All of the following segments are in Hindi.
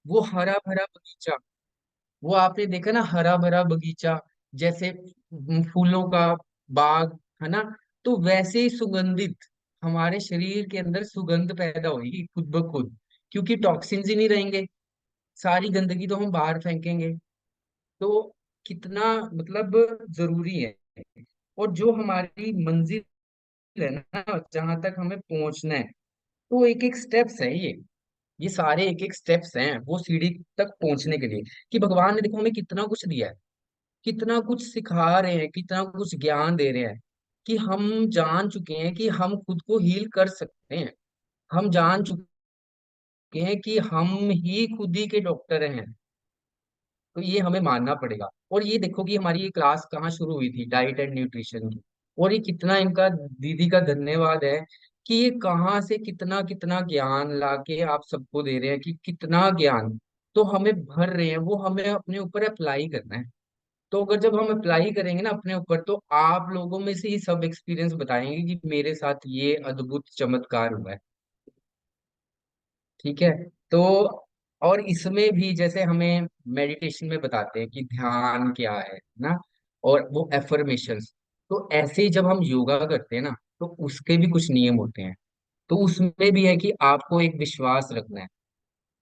वो हरा भरा बगीचा, वो आपने देखा ना, हरा भरा बगीचा, जैसे फूलों का बाग, है ना। तो वैसे ही सुगंधित हमारे शरीर के अंदर सुगंध पैदा होगी खुद ब खुद, क्योंकि टॉक्सिन्स ही नहीं रहेंगे, सारी गंदगी तो हम बाहर फेंकेंगे। तो कितना मतलब जरूरी है। और जो हमारी मंजिल है ना, जहां तक हमें पहुंचना है, तो एक एक स्टेप्स है ये सारे एक एक स्टेप्स हैं वो सीढ़ी तक पहुंचने के लिए। कि भगवान ने देखो हमें कितना कुछ दिया है, कितना कुछ सिखा रहे हैं, कितना कुछ ज्ञान दे रहे हैं, कि हम जान चुके हैं कि हम खुद को हील कर सकते हैं। हम जान चुके हैं कि हम ही खुद ही के डॉक्टर हैं। तो ये हमें मानना पड़ेगा। और ये देखो कि हमारी ये क्लास कहाँ शुरू हुई थी, डाइट एंड न्यूट्रिशन की। और ये कितना इनका, दीदी का धन्यवाद है कि ये कहाँ से कितना कितना ज्ञान लाके आप सबको दे रहे हैं, कि कितना ज्ञान तो हमें भर रहे हैं, वो हमें अपने ऊपर अप्लाई करना है। तो अगर जब हम अप्लाई करेंगे ना अपने ऊपर, तो आप लोगों में से ही सब एक्सपीरियंस बताएंगे कि मेरे साथ ये अद्भुत चमत्कार हुआ है। ठीक है। तो और इसमें भी जैसे हमें मेडिटेशन में बताते हैं कि ध्यान क्या है ना, और वो एफर्मेशंस। तो ऐसे ही जब हम योगा करते हैं ना, तो उसके भी कुछ नियम होते हैं। तो उसमें भी है कि आपको एक विश्वास रखना है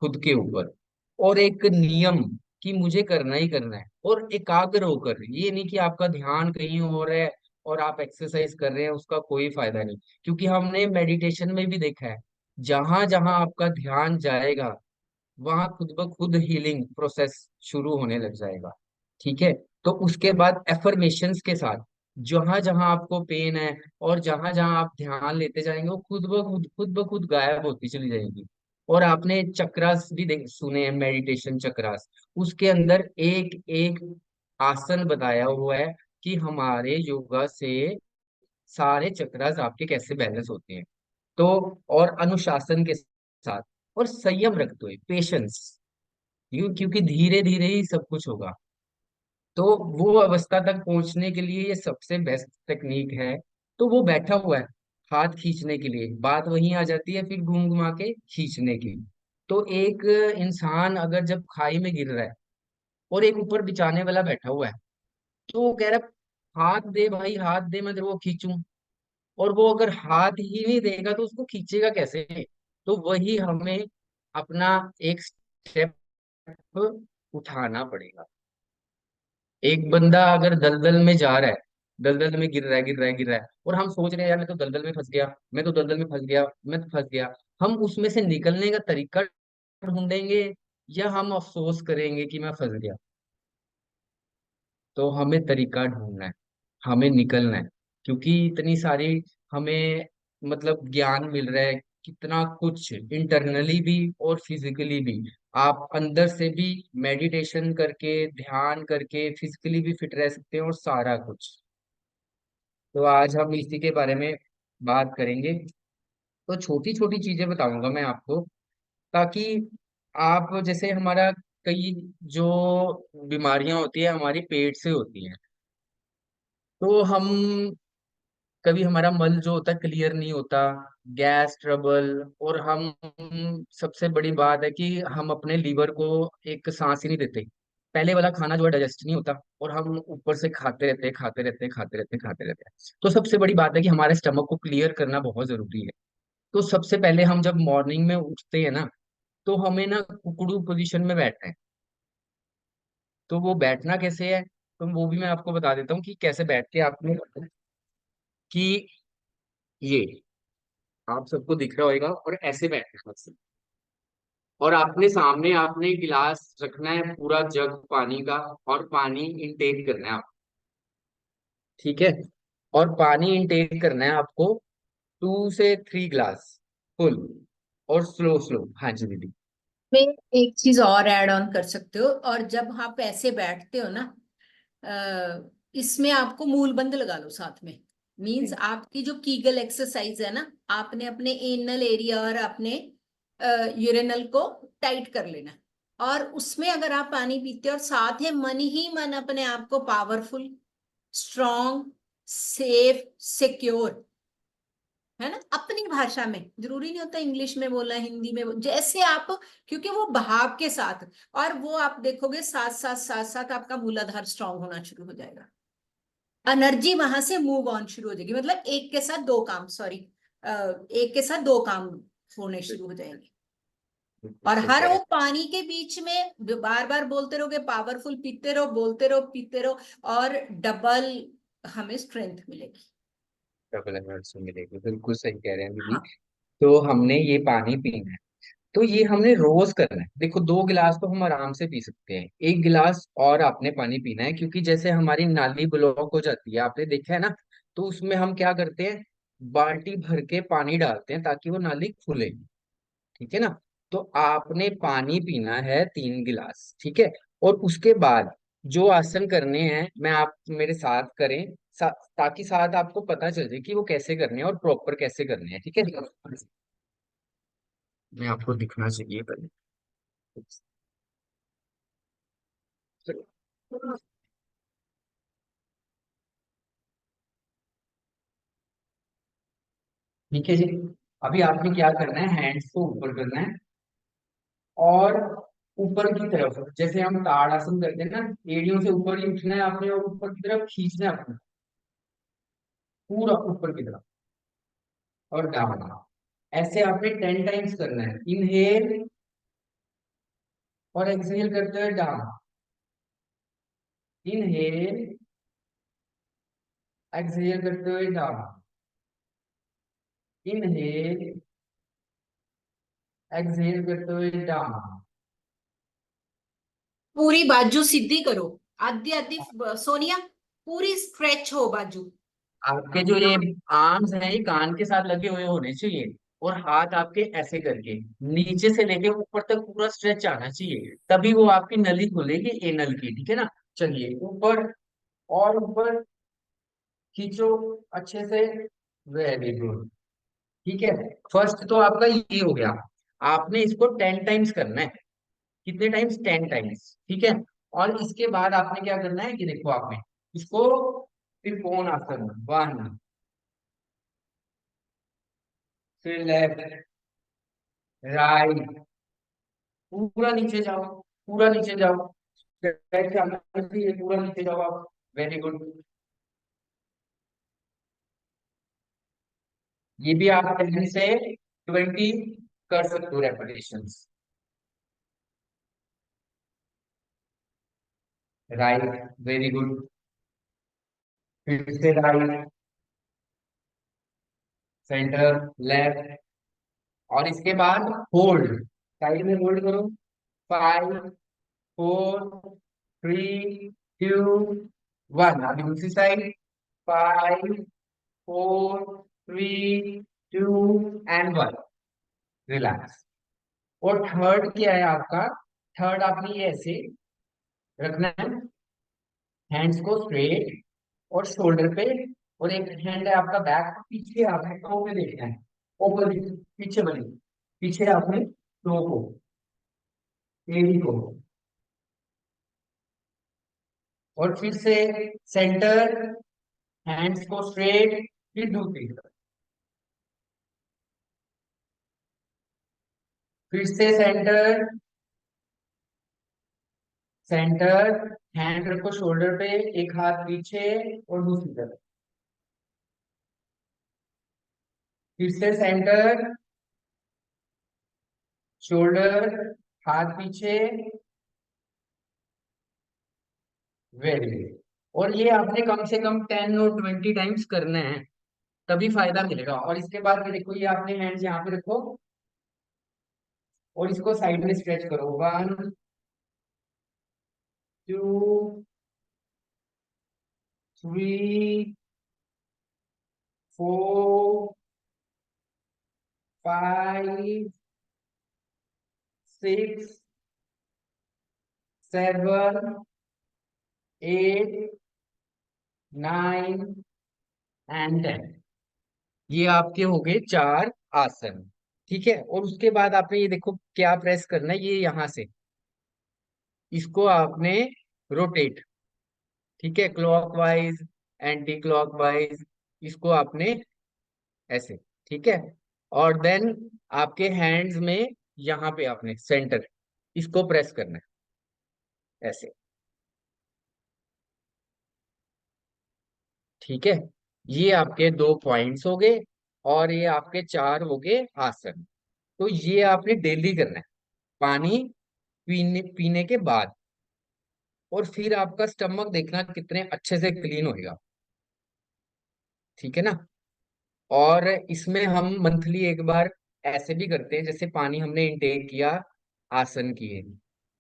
खुद के ऊपर, और एक नियम कि मुझे करना ही करना है, और एकाग्र होकर। ये नहीं कि आपका ध्यान कहीं और है और आप एक्सरसाइज कर रहे हैं, उसका कोई फायदा नहीं। क्योंकि हमने मेडिटेशन में भी देखा है, जहां जहां आपका ध्यान जाएगा, वहां खुद ब खुद हीलिंग प्रोसेस शुरू होने लग जाएगा। ठीक है। तो उसके बाद एफर्मेशंस के साथ, जहां जहां आपको पेन है और जहां जहां आप ध्यान लेते जाएंगे, वो खुद ब खुद गायब होती चली जाएगी। और आपने चक्रास भी सुने हैं, मेडिटेशन चक्रास। उसके अंदर एक एक आसन बताया हुआ है कि हमारे योगा से सारे चक्रास आपके कैसे बैलेंस होते हैं। तो और अनुशासन के साथ, और संयम रखते हुए, पेशेंस, क्योंकि धीरे धीरे ही सब कुछ होगा। तो वो अवस्था तक पहुंचने के लिए ये सबसे बेस्ट टेक्निक है। तो वो बैठा हुआ है, हाथ खींचने के लिए बात वहीं आ जाती है, फिर घूम घुमा के खींचने की। तो एक इंसान अगर जब खाई में गिर रहा है, और एक ऊपर बिछाने वाला बैठा हुआ है, तो वो कह रहा है हाथ दे भाई, हाथ दे, मैं तेरे को खींचूं। और वो अगर हाथ ही नहीं देगा तो उसको खींचेगा कैसे। तो वही हमें अपना एक स्टेप उठाना पड़ेगा। एक बंदा अगर दलदल में जा रहा है, दलदल में गिर रहा है, गिर रहा है, गिर रहा है, और हम सोच रहे हैं यार मैं तो दलदल में फंस गया, मैं तो दलदल में फंस गया, मैं तो फंस गया। हम उसमें से निकलने का तरीका ढूंढेंगे, या हम अफसोस करेंगे कि मैं फंस गया। तो हमें तरीका ढूंढना है, हमें निकलना है। क्योंकि इतनी सारी हमें मतलब ज्ञान मिल रहा है, कितना कुछ इंटरनली भी और फिजिकली भी। आप अंदर से भी मेडिटेशन करके, ध्यान करके फिजिकली भी फिट रह सकते हैं, और सारा कुछ। तो आज हम इसी के बारे में बात करेंगे। तो छोटी छोटी चीजें बताऊंगा मैं आपको, ताकि आप जैसे हमारा कई जो बीमारियां होती है हमारी पेट से होती हैं। तो हम कभी हमारा मल जो होता है क्लियर नहीं होता, गैस ट्रबल। और हम, सबसे बड़ी बात है कि हम अपने लीवर को एक सांस ही नहीं देते। पहले वाला खाना जो है डाइजेस्ट नहीं होता, और हम ऊपर से खाते रहते हैं, खाते रहते हैं, खाते रहते हैं, खाते रहते हैं। तो सबसे बड़ी बात है कि हमारे स्टमक को क्लियर करना बहुत जरूरी है। तो सबसे पहले हम जब मॉर्निंग में उठते हैं ना, तो हमें ना कुकड़ू पोजीशन में बैठना है। तो वो बैठना कैसे है, तो वो भी मैं आपको बता देता हूँ कि कैसे बैठ के आपने, कि ये आप सबको दिख रहा होगा, और ऐसे बैठना है बस। और अपने सामने आपने गिलास रखना है, पूरा जग पानी का, और पानी इंटेक करना है आप। ठीक है। और पानी इंटेक करना है आपको 2 से 3 ग्लास फुल, और स्लो स्लो। हाँ जी दीदी। में एक चीज और ऐड ऑन कर सकते हो, और जब आप ऐसे बैठते हो ना, इसमें आपको मूल बंद लगा लो साथ में। मींस आपकी जो कीगल एक्सरसाइज है ना, आपने अपने एनल एरिया और अपने यूरेनल को टाइट कर लेना। और उसमें अगर आप पानी पीते हो और साथ है मन ही मन अपने आप को पावरफुल, स्ट्रॉन्ग, सेफ, सिक्योर है ना, अपनी भाषा में, जरूरी नहीं होता इंग्लिश में बोलना, हिंदी में जैसे आप, क्योंकि वो भाव के साथ, और वो आप देखोगे साथ साथ साथ साथ आपका मूलाधार स्ट्रांग होना शुरू हो जाएगा, एनर्जी वहां से मूव ऑन शुरू हो जाएगी, मतलब एक के साथ दो काम, सॉरी, एक के साथ दो काम होने शुरू हो जाएंगे। बिल्कुल और सही हर कह रहे वो हैं। पानी के बीच में बार बार बोलते रहोगे, पावरफुल पीते रहो, बोलते रहो, पीते रहो, और डबल हमें स्ट्रेंथ मिलेगी। डबल एनर्जी मिलेगी, बिल्कुल सही कह रहे हैं दीदी। हाँ। तो हमने ये पानी पीना है, तो ये हमने रोज करना है। देखो 2 गिलास तो हम आराम से पी सकते हैं, 1 गिलास और आपने पानी पीना है, क्योंकि जैसे हमारी नाली ब्लॉक हो जाती है, आपने देखा है ना, तो उसमें हम क्या करते हैं, बाल्टी भर के पानी डालते हैं ताकि वो नाली खुले। ठीक है ना। तो आपने पानी पीना है 3 गिलास, ठीक है। और उसके बाद जो आसन करने हैं, मैं आप मेरे साथ करें, ताकि साथ आपको पता चल जाए कि वो कैसे करने हैं और प्रॉपर कैसे करने हैं, ठीक है। मैं आपको दिखना चाहिए पहले। ठीक है जी। अभी आपने क्या करना है, हैंड्स को ऊपर करना है, और ऊपर की तरफ, जैसे हम ताड़ासन करते हैं ना, एड़ियों से ऊपर ही उठना है आपने, और ऊपर की तरफ खींचना है अपना, पूरा ऊपर की तरफ, और डाउन। ऐसे आपने 10 टाइम्स करना है, इनहेल और एक्सहेल करते हुए डाउन, इनहेल, एक्सहेल करते हुए डाउन, इनहेल, एक्सहेल करते हुए डाउन। पूरी बाजू सीधी करो, आधी आधी, सोनिया, पूरी स्ट्रेच हो बाजू। आपके जो ये आर्म्स हैं, ये कान के साथ लगे हुए होने चाहिए, और हाथ आपके ऐसे करके नीचे से लेके ऊपर तक पूरा स्ट्रेच आना चाहिए, तभी वो आपकी नली खुलेगी, एनल की, ठीक है ना। चलिए ऊपर, और ऊपर खींचो अच्छे से, वेरी गुड। ठीक है। फर्स्ट तो आपका ये हो गया, आपने इसको 10 टाइम्स करना है। कितने टाइम्स, 10 टाइम्स, ठीक है। और इसके बाद आपने क्या करना है कि देखो, आपने इसको त्रिकोण आसन, 1, फिर लेफ्ट, राइट, पूरा नीचे जाओ, पूरा नीचे जाओ, बैठ के आना चाहिए, पूरा नीचे जाओ आप, वेरी गुड। ये भी आप 10 से 20 कर सकते हो रेपिटेशन। Right, very good. फिर से राइट, सेंटर, लेफ्ट, और इसके बाद होल्ड, साइड में होल्ड करो, 5, 4, 3, 2, 1। अभी दूसरी साइड, 5, 4, 3, 2 एंड 1, रिलैक्स। और थर्ड क्या है आपका, थर्ड आपने ये ऐसे रखना है, हैंड्स को स्ट्रेट और शोल्डर पे, और एक हैंड है आपका बैक पीछे, आपने टो पे देखना है, ओपोजिट, पीछे बनी, पीछे आपने टो को, एड़ी को, और फिर से सेंटर, हैंड्स को स्ट्रेट, फिर दूसरी तरफ, फिर से सेंटर, सेंटर, हैंड रखो शोल्डर पे, एक हाथ पीछे, और दूसरी तरफ, फिर से सेंटर, शोल्डर, हाथ पीछे, वेरी गुड। और ये आपने कम से कम 10 और 20 टाइम्स करना है, तभी फायदा मिलेगा। और इसके बाद में देखो, ये आपने हैंड्स यहाँ पे रखो, और इसको साइड में स्ट्रेच करो, 1, 2, 3, 4, 5, 6, 7, 8, 9 एंड 10। ये आपके हो गए 4 आसन, ठीक है। और उसके बाद आपने ये देखो क्या प्रेस करना है, ये यहाँ से इसको आपने रोटेट, ठीक है, क्लॉकवाइज, एंटी क्लॉकवाइज, इसको आपने ऐसे, ठीक है। और देन आपके हैंड्स में यहाँ पे आपने सेंटर, इसको प्रेस करना है ऐसे। ठीक है, ये आपके दो पॉइंट्स हो गए, और ये आपके चार हो गए आसन। तो ये आपने डेली करना है, पानी पीने पीने के बाद। और फिर आपका स्टमक देखना कितने अच्छे से क्लीन होएगा। ठीक है ना। और इसमें हम मंथली एक बार ऐसे भी करते हैं, जैसे पानी हमने इंटेक किया, आसन किए,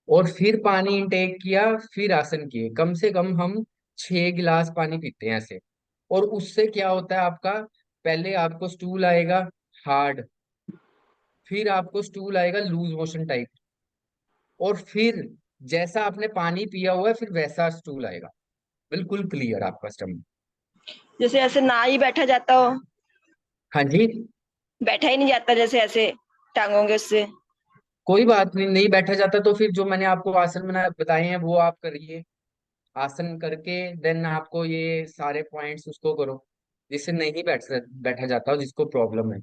और फिर पानी इंटेक किया, फिर आसन किए, कम से कम हम 6 गिलास पानी पीते हैं ऐसे। और उससे क्या होता है आपका, पहले आपको स्टूल आएगा हार्ड, फिर आपको स्टूल आएगा लूज मोशन टाइप, और फिर जैसा आपने पानी पिया हुआ है फिर वैसा स्टूल आएगा, बिल्कुल क्लियर आपका स्टमक। जैसे ऐसे ना ही बैठा जाता हो, हाँ जी। बैठा ही नहीं जाता जैसे ऐसे टांगों के उससे। कोई बात नहीं, नहीं बैठा जाता तो फिर जो मैंने आपको आसन बना बताए हैं वो आप करिए। आसन करके देन आपको ये सारे पॉइंट्स उसको करो। जिससे नहीं बैठा जाता हो, जिसको प्रॉब्लम है,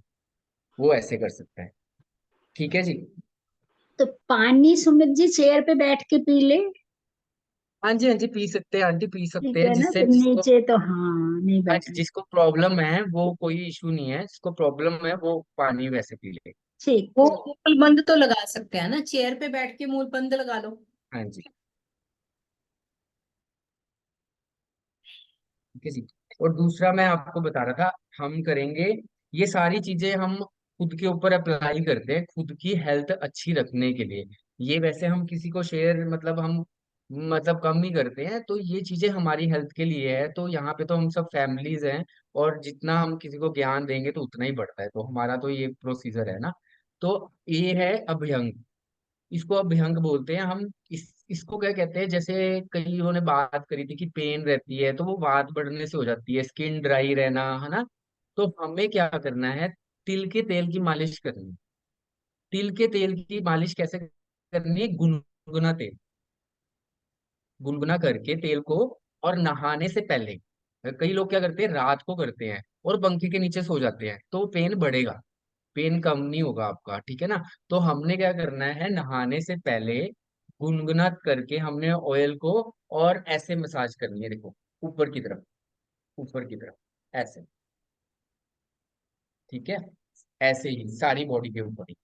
वो ऐसे कर सकता है। ठीक है जी। तो पानी सुमित जी चेयर पे बैठ के पी ले। हाँ जी, हाँ जी, पी सकते हैं आंटी, पी सकते ठीक हैं, है ना, जिससे फिर जिसको, नीचे तो हाँ नहीं हाँ बैठना। जी, जिसको प्रॉब्लम है वो कोई इशू नहीं है, जिसको प्रॉब्लम है वो पानी वैसे पी ले। ठीक वो ठीक। मूल बंद तो लगा सकते हैं ना, चेयर पे बैठ के मूल बंद लगा लो। हाँ जी। ठीक है जी। और दूसरा मैं आपको बता रहा था, हम करेंगे ये सारी चीजें, हम खुद के ऊपर अप्लाई करते हैं खुद की हेल्थ अच्छी रखने के लिए। ये वैसे हम किसी को शेयर मतलब हम मतलब कम ही करते हैं, तो ये चीजें हमारी हेल्थ के लिए है, तो यहाँ पे तो हम सब फैमिलीज हैं, और जितना हम किसी को ज्ञान देंगे तो उतना ही बढ़ता है, तो हमारा तो ये प्रोसीजर है ना। तो ये है अभ्यंग, इसको अभ्यंग बोलते हैं हम। इसको क्या कहते हैं, जैसे कईयों ने बात करी थी कि पेन रहती है तो वो बात बढ़ने से हो जाती है, स्किन ड्राई रहना, है ना। तो हमें क्या करना है, तिल के तेल की मालिश करनी है। तिल के तेल की मालिश कैसे करनी है, गुनगुना तेल, गुनगुना करके तेल को, और नहाने से पहले, कई लोग क्या करते हैं रात को करते हैं और पंखे के नीचे सो जाते हैं, तो पेन बढ़ेगा, पेन कम नहीं होगा आपका। ठीक है ना। तो हमने क्या करना है, नहाने से पहले गुनगुना करके हमने ऑयल को, और ऐसे मसाज करनी है, देखो ऊपर की तरफ, ऊपर की तरफ ऐसे। ठीक है, ऐसे ही सारी बॉडी के ऊपर ही।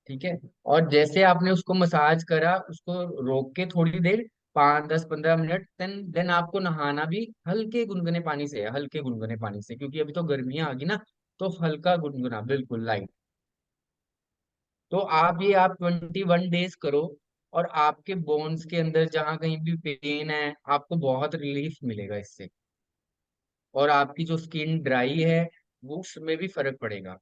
ठीक है। और जैसे आपने उसको मसाज करा, उसको रोक के थोड़ी देर, 5 10 15 मिनट, देन आपको नहाना भी हल्के गुनगुने पानी से है, हल्के गुनगुने पानी से, क्योंकि अभी तो गर्मियां आ गई ना, तो हल्का गुनगुना, बिल्कुल लाइट। तो आप 21 डेज करो, और आपके बोन्स के अंदर जहां कहीं भी पेन है, आपको बहुत रिलीफ मिलेगा इससे, और आपकी जो स्किन ड्राई है वो उसमें भी फर्क पड़ेगा।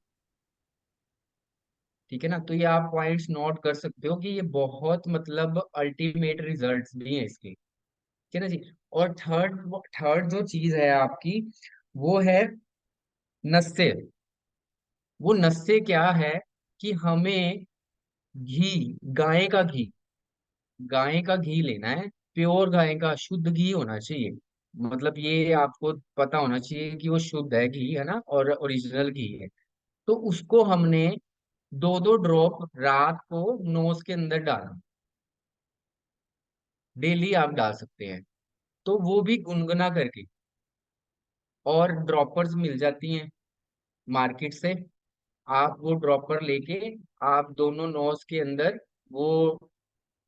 ठीक है ना। तो ये आप पॉइंट्स नोट कर सकते हो कि ये बहुत मतलब अल्टीमेट रिजल्ट्स भी हैं इसके। ठीक है ना जी। और थर्ड थर्ड जो चीज है आपकी, वो है नस्से। वो नस्से क्या है, कि हमें घी, गाय का घी, गाय का घी लेना है, प्योर गाय का शुद्ध घी होना चाहिए। मतलब ये आपको पता होना चाहिए कि वो शुद्ध है घी, है ना, और ओरिजिनल घी है। तो उसको हमने 2 2 ड्रॉप रात को नोज के अंदर डालना, डेली आप डाल सकते हैं। तो वो भी गुनगुना करके, और ड्रॉपर्स मिल जाती हैं मार्केट से, आप वो ड्रॉपर लेके आप दोनों नोज के अंदर वो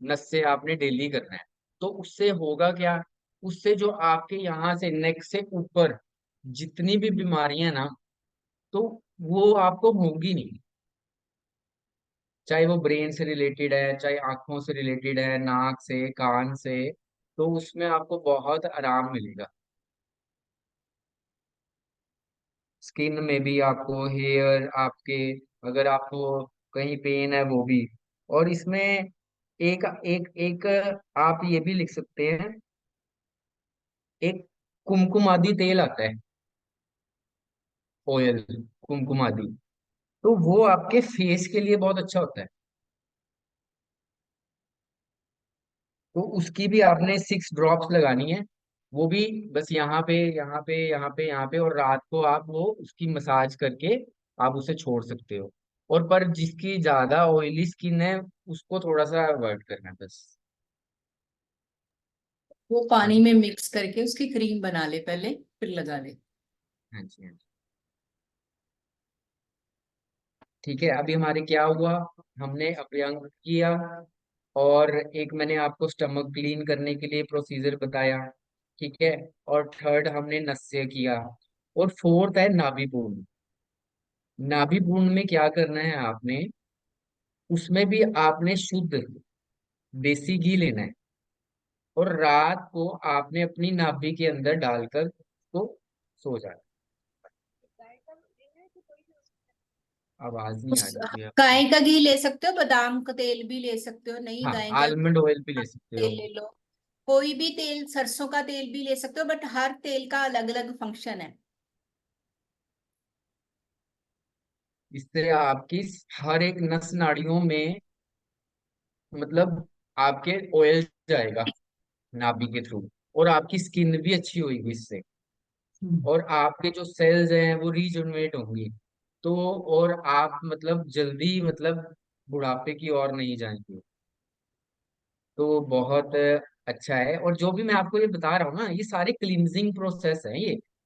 नस से आपने डेली करना है। तो उससे होगा क्या, उससे जो आपके यहाँ से नेक से ऊपर जितनी भी बीमारियां ना, तो वो आपको होगी नहीं। चाहे वो ब्रेन से रिलेटेड है, चाहे आंखों से रिलेटेड है, नाक से, कान से, तो उसमें आपको बहुत आराम मिलेगा। स्किन में भी आपको, हेयर आपके, अगर आपको कहीं पेन है वो भी। और इसमें एक एक एक आप ये भी लिख सकते हैं, एक कुमकुमादी तेल आता है, ऑयल, कुमकुमादी, तो वो आपके फेस के लिए बहुत अच्छा होता है। तो उसकी भी आपने 6 ड्रॉप्स लगानी है, वो भी बस यहाँ पे यहाँ पे यहाँ पे यहाँ पे, और रात को आप वो उसकी मसाज करके आप उसे छोड़ सकते हो। और पर जिसकी ज्यादा ऑयली स्किन है उसको थोड़ा सा अवॉइड करना है बस। वो हाँ पानी जी, में मिक्स करके उसकी क्रीम बना ले पहले, फिर लगा ले। हाँ जी, हाँ जी। ठीक है, अभी हमारे क्या हुआ, हमने अभ्यंग किया, और एक मैंने आपको स्टमक क्लीन करने के लिए प्रोसीजर बताया। ठीक है, और थर्ड हमने नस्य किया, और फोर्थ है नाभि पूर्ण। नाभि पूर्ण में क्या करना है आपने, उसमें भी आपने शुद्ध देसी घी लेना है, और रात को आपने अपनी नाभि के अंदर डालकर उसको सो जाना। आवाज नहीं आ उस रही थी गाय आपकी। का घी ले सकते हो, बादाम का तेल भी ले सकते हो, नहीं हाँ, गाय का आलमंड ऑयल भी ले सकते तेल हो। ले लो। कोई भी तेल, सरसों का तेल भी ले सकते हो, बट हर तेल का अलग अलग फंक्शन है। इससे आपकी हर एक नस नाड़ियों में, मतलब आपके ऑयल जाएगा नाभि के थ्रू, और आपकी स्किन भी अच्छी होगी इससे, और आपके जो सेल्स हैं वो रीजनरेट होंगी। तो और आप मतलब जल्दी मतलब बुढ़ापे की ओर नहीं जाएंगे। तो बहुत अच्छा है। और जो भी मैं आपको ये बता रहा हूँ ना, ये सारे क्लींजिंग प्रोसेस हैं,